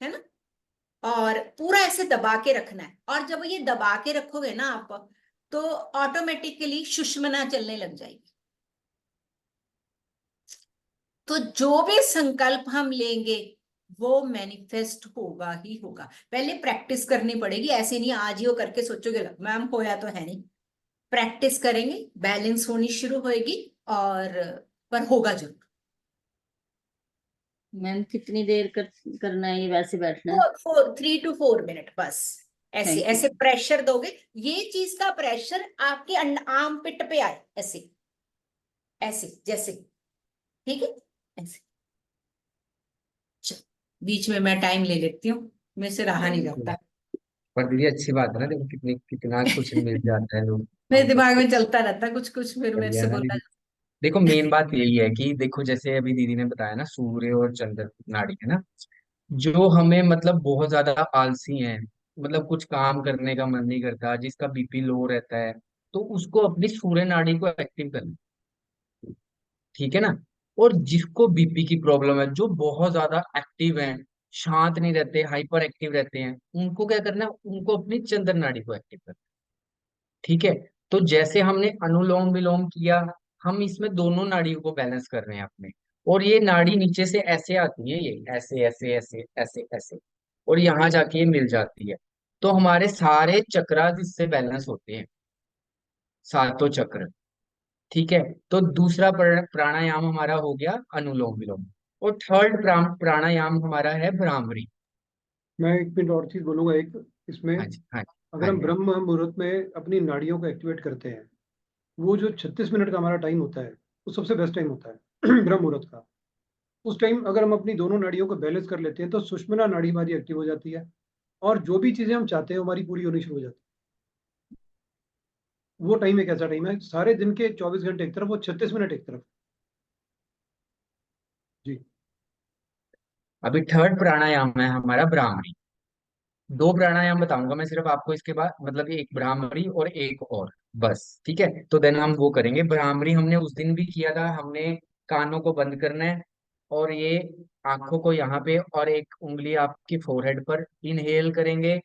है ना, और पूरा ऐसे दबा के रखना है। और जब ये दबा के रखोगे ना आप, तो ऑटोमेटिकली सुषुम्ना चलने लग जाएगी। तो जो भी संकल्प हम लेंगे वो मैनिफेस्ट होगा ही होगा। पहले प्रैक्टिस करनी पड़ेगी, ऐसे नहीं आज ही वो करके सोचोगे मैम होया तो है नहीं। प्रैक्टिस करेंगे, बैलेंस होनी शुरू होएगी, और पर होगा जरूर। मैम कितनी देर करना है ये, वैसे बैठना है? 3 to 4 मिनट बस। ऐसे Thank you. ऐसे प्रेशर दोगे, ये चीज का प्रेशर आपके आर्म पिट पे आए, ऐसे ऐसे जैसे। ठीक है। ऐसे। बीच में मैं टाइम ले लेती हूँ, मेरे से रहा नहीं जाता। पर दीदी अच्छी बात है ना, देखो कितनी कितना कुछ मिल जाता है लोग मेरे काम दिमाग करते में चलता रहता कुछ कुछ, फिर मेरे बढ़िया से है ना बोला दीदी। देखो मेन बात यही है कि देखो जैसे अभी दीदी ने बताया ना, सूर्य और चंद्र नाड़ी है ना, जो हमें मतलब बहुत ज्यादा आलसी हैं, मतलब कुछ काम करने का मन नहीं करता, जिसका बीपी लो रहता है, तो उसको अपनी सूर्य नाड़ी को एक्टिव करना। ठीक है ना। और जिसको बीपी की प्रॉब्लम है, जो बहुत ज्यादा एक्टिव हैं, शांत नहीं रहते, हाइपर एक्टिव रहते हैं, उनको क्या करना है, उनको अपनी चंद्र नाड़ी को एक्टिव करना। ठीक है। तो जैसे हमने अनुलोम विलोम किया, हम इसमें दोनों नाड़ियों को बैलेंस कर रहे हैं अपने। और ये नाड़ी नीचे से ऐसे आती है, ये ऐसे ऐसे ऐसे ऐसे ऐसे, और यहाँ जाके ये मिल जाती है। तो हमारे सारे चक्रास इससे बैलेंस होते हैं, सातों चक्र। ठीक है। तो दूसरा प्राणायाम हमारा हो गया अनुलोम विलोम। और थर्ड प्राणायाम हमारा है भ्रामरी। मैं एक मिनट और चीज बोलूंगा एक इसमें। हाँ जी, हाँ जी, अगर हाँ हम जी, ब्रह्म मुहूर्त में अपनी नाड़ियों को एक्टिवेट करते हैं, वो जो 36 मिनट का हमारा टाइम होता है, वो सबसे बेस्ट टाइम होता है ब्रह्म मुहूर्त का। उस टाइम अगर हम अपनी दोनों नाड़ियों को बैलेंस कर लेते हैं, तो सुषुम्ना नाड़ी हमारी एक्टिव हो जाती है, और जो भी चीजें हम चाहते हैं हमारी पूरी होनी शुरू हो जाती है। वो टाइम एक ऐसा टाइम है, सारे दिन के 24 घंटे एक तरफ, वो 36 मिनट एक तरफ। जी। अभी थर्ड प्राणायाम है हमारा भ्रामरी। दो प्राणायाम बताऊंगा मैं सिर्फ आपको इसके बाद, मतलब एक भ्रामरी और एक और, बस। ठीक है। तो देन हम वो करेंगे। भ्रामरी हमने उस दिन भी किया था, हमने कानों को बंद करना है, और ये आंखों को यहाँ पे, और एक उंगली आपकी फोरहेड पर इनहेल करेंगे,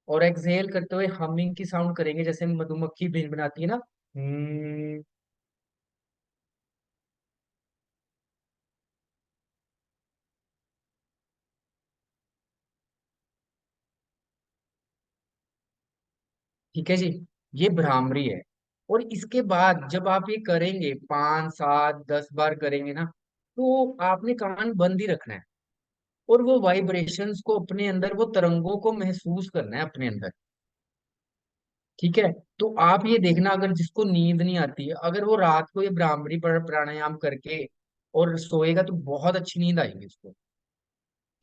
और एक्सहेल करते हुए हमिंग की साउंड करेंगे, जैसे मधुमक्खी बिन बनाती है ना। ठीक है जी। ये भ्रामरी है। और इसके बाद जब आप ये करेंगे, 5 7 10 बार करेंगे ना, तो आपने कान बंद ही रखना है, और वो वाइब्रेशंस को अपने अंदर, वो तरंगों को महसूस करना है अपने अंदर। ठीक है। तो आप ये देखना, अगर जिसको नींद नहीं आती है, अगर वो रात को ये भ्रामरी प्राणायाम करके और सोएगा, तो बहुत अच्छी नींद आएगी उसको।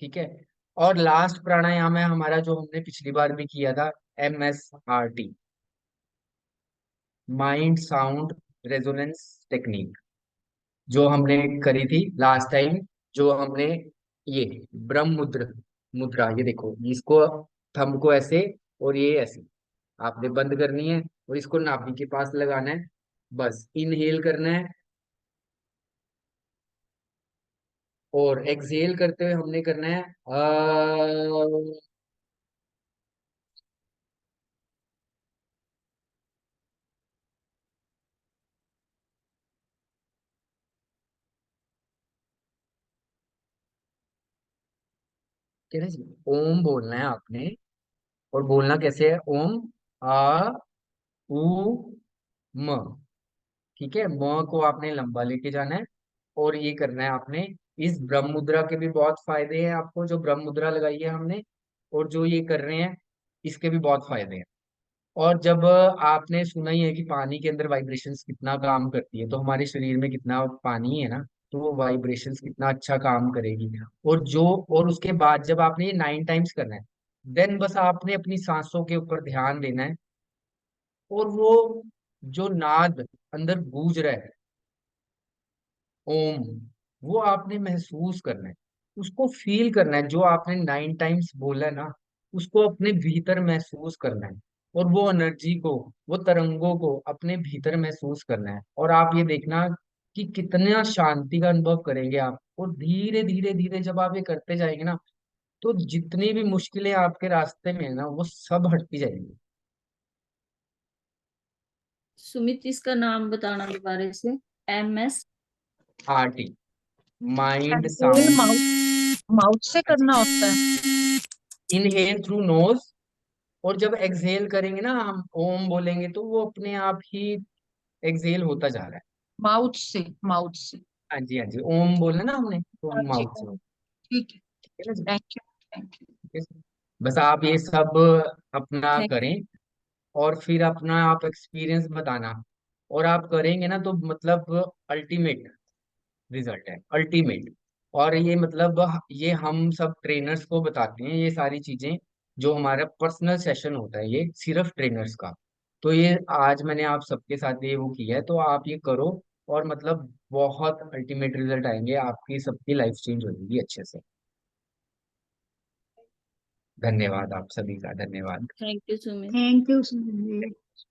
ठीक है। और लास्ट प्राणायाम है हमारा, जो हमने पिछली बार भी किया था, MSRT, mind sound resonance technique, जो हमने करी थी लास्ट टाइम। जो हमने ये ब्रह्म मुद्रा, मुद्रा ये देखो, इसको थंब को ऐसे और ये ऐसे आपने बंद करनी है, और इसको नाभि के पास लगाना है। बस इनहेल करना है और एक्सहेल करते हुए हमने करना है क्या है जी? ओम बोलना है आपने। और बोलना कैसे है? ओम आ उ म। ठीक है, म को आपने लंबा लेके जाना है और ये करना है आपने। इस ब्रह्म मुद्रा के भी बहुत फायदे हैं आपको, जो ब्रह्म मुद्रा लगाई है हमने और जो ये कर रहे हैं, इसके भी बहुत फायदे हैं। और जब आपने सुना ही है कि पानी के अंदर वाइब्रेशंस कितना काम करती है, तो हमारे शरीर में कितना पानी है ना, तो वो वाइब्रेशंस कितना अच्छा काम करेगी। और जो और उसके बाद जब आपने ये 9 टाइम्स करना है, देन बस आपने अपनी सांसों के ऊपर ध्यान देना है और वो जो नाद अंदर गूंज रहा है, ओम, वो आपने महसूस करना है, उसको फील करना है। जो आपने 9 टाइम्स बोला है ना, उसको अपने भीतर महसूस करना है और वो एनर्जी को, वो तरंगों को अपने भीतर महसूस करना है। और आप ये देखना कि कितना शांति का अनुभव करेंगे आप। और धीरे धीरे धीरे जब आप ये करते जाएंगे ना, तो जितनी भी मुश्किलें आपके रास्ते में है ना, वो सब हटती जाएंगी। सुमित, इसका नाम बताना दोबारा से। MS। RT, mind control sound. Mouth mouth से करना होता है। इनहेल थ्रू नोज और जब एक्सहेल करेंगे ना, हम ओम बोलेंगे तो वो अपने आप ही एक्सहेल होता जा रहा है। माउथ से। हाँ जी, हाँ जी, ओम बोला ना हमने, तो हाँ जी, माउथ से। ठीक है। ठीक है ना जी? Thank you, thank you. ठीक है जी? बस आप ये सब अपना थैंक करें और फिर अपना आप एक्सपीरियंस बताना। और आप करेंगे ना तो मतलब अल्टीमेट रिजल्ट है, अल्टीमेट। और ये मतलब ये हम सब ट्रेनर्स को बताते हैं ये सारी चीजें। जो हमारा पर्सनल सेशन होता है ये सिर्फ ट्रेनर्स का। तो ये आज मैंने आप सबके साथ ये वो किया है, तो आप ये करो और मतलब बहुत अल्टीमेट रिजल्ट आएंगे, आपकी सबकी लाइफ चेंज हो जाएगी अच्छे से। धन्यवाद, आप सभी का धन्यवाद। You Sumit. Thank you Sumit ji.